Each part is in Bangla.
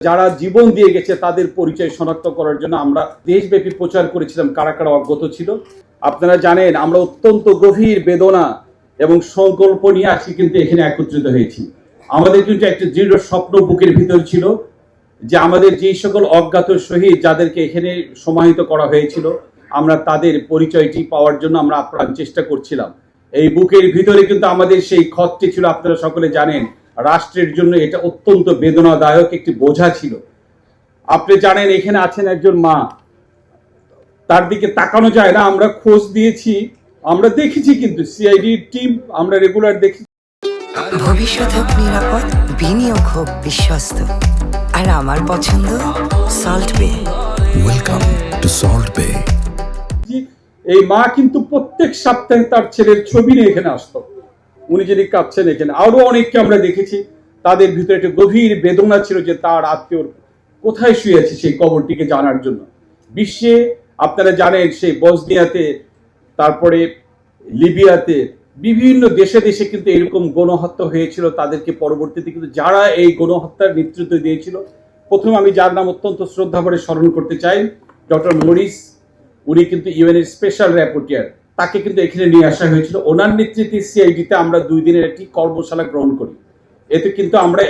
যারা জীবন দিয়ে গেছে তাদের পরিচয় শনাক্ত করার জন্য আমরা দেশব্যাপী প্রচার করেছিলাম কারা কারা অজ্ঞাত ছিল। আপনারা জানেন আমরা অত্যন্ত গভীর বেদনা এবং সংকল্প নিয়ে আজকে কিন্তু এখানে একত্রিত হয়েছি। আমাদের কিন্তু একটা দৃঢ় স্বপ্ন বুকের ভিতর ছিল যে আমাদের যেই সকল অজ্ঞাত শহীদ যাদেরকে এখানে সমাহিত করা হয়েছিল আমরা তাদের পরিচয়টি পাওয়ার জন্য আমরা আপ্রাণ চেষ্টা করছিলাম। এই বুকের ভিতরে কিন্তু আমাদের সেই ক্ষতটি ছিল, আপনারা সকলে জানেন রাষ্ট্রের জন্য এটা অত্যন্ত বেদনাদায়ক একটি বোঝা ছিল। আপনি জানেন এখানে আছেন একজন মা, তার দিকে তাকানো যায় না। আমরা খোঁজ দিয়েছি, আমরা দেখেছি, কিন্তু সিআইডি টিম আমরা রেগুলার দেখি। ভবিষ্যৎ হোক নিরাপদ, বিনিয়োগ হোক বিশ্বস্ত, আর আমার পছন্দ সল্ট বে। ওয়েলকাম টু সল্ট বে। এই মা কিন্তু প্রত্যেক সপ্তাহে তার ছেলের ছবি নিয়ে এখানে আসতো। উনি যিনি কাঁদছেন এখানে, আরো অনেককে আমরা দেখেছি তাদের ভিতরে একটা গভীর বেদনা ছিল যে তার আত্মীয় কোথায় শুয়ে আছে সেই কবরটিকে জানার জন্য। বিশ্বে আপনারা জানেন সেই বসনিয়াতে, তারপরে লিবিয়াতে, বিভিন্ন দেশে দেশে কিন্তু এরকম গণহত্যা হয়েছিল। তাদেরকে পরবর্তীতে কিন্তু যারা এই গণহত্যার নেতৃত্ব দিয়েছিল, প্রথমে আমি যার নাম অত্যন্ত শ্রদ্ধা করে স্মরণ করতে চাই, ডক্টর মরিস। উনি কিন্তু ইউএনের স্পেশাল র্যাপোর্টিয়ার, তাকে কিন্তু এখানে নিয়ে আসা হয়েছিল। ওনার নেতৃত্বে সিআইডিতে আমরা 2 দিনের একটি কর্মশালা গ্রহণ করি। এতে কিন্তু আমরা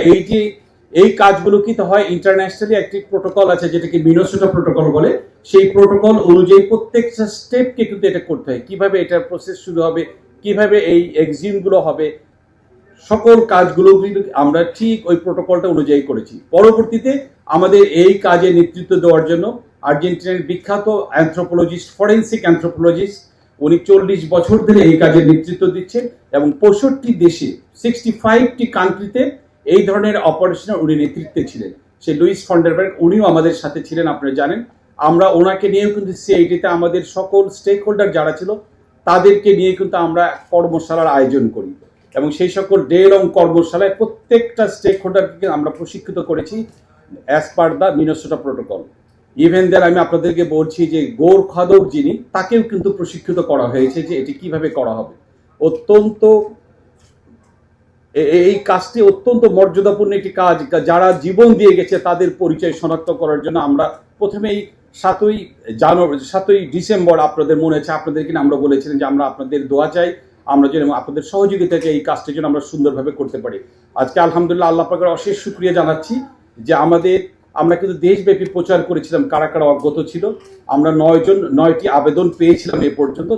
এই কাজগুলো কিন্তু হয় ইন্টারন্যাশনালি একটি প্রোটোকল আছে যেটাকে মিনেসোটা প্রোটোকল বলে। সেই প্রোটোকল অনুযায়ী প্রত্যেকটা স্টেপকে কিন্তু এটা করতে হয়, কিভাবে এটার প্রসেস শুরু হবে, কিভাবে এই এক্সিমগুলো হবে, সকল কাজগুলো কিন্তু আমরা ঠিক ওই প্রোটোকলটা অনুযায়ী করেছি। পরবর্তীতে আমাদের এই কাজে নেতৃত্ব দেওয়ার জন্য আর্জেন্টিনার বিখ্যাত অ্যানথ্রোপোলজিস্ট, ফরেন্সিক অ্যানথ্রোপোলজিস্ট, উনি 40 বছর ধরে এই কাজের নেতৃত্ব দিচ্ছেন এবং 65 দেশে 65টি কান্ট্রিতে এই ধরনের অপারেশনের উনি নেতৃত্বে ছিলেন। সে লুইস ফন্ডারবার্গ, উনিও আমাদের সাথে ছিলেন, আপনারা জানেন। আমরা ওনাকে নিয়েও কিন্তু সিআইডিতে আমাদের সকল স্টেক হোল্ডার যারা ছিল তাদেরকে নিয়ে কিন্তু আমরা কর্মশালার আয়োজন করি এবং সেই সকল ডে লং কর্মশালায় প্রত্যেকটা স্টেক হোল্ডারকে আমরা প্রশিক্ষিত করেছি as per the Minnesota protocol. Even then আমি আপনাদেরকে বলছি যে গৌর খাদক যিনি, তাকেও কিন্তু প্রশিক্ষিত করা হয়েছে যে এটি কিভাবে করা হবে। অত্যন্ত এই কাজটি অত্যন্ত মর্যাদাপূর্ণ একটি কাজ। যারা জীবন দিয়ে গেছে তাদের পরিচয় শনাক্ত করার জন্য আমরা প্রথমেই 7ই ডিসেম্বর, আপনাদের মনে আছে, আপনাদেরকে আমরা বলেছিলেন যে আমরা আপনাদের দোয়া চাই, আমরা যেন আপনাদের সহযোগিতা চাই এই কাজটির জন্য আমরা সুন্দরভাবে করতে পারি। আজকে আলহামদুলিল্লাহ আল্লাহ পাকের অশেষ শুকরিয়া জানাচ্ছি যে আমরা কিন্তু দেশব্যাপী প্রচার করেছিলাম কারা কারা অজ্ঞাত ছিল। আমরা 9টি আবেদন পেয়েছিলাম এ পর্যন্ত।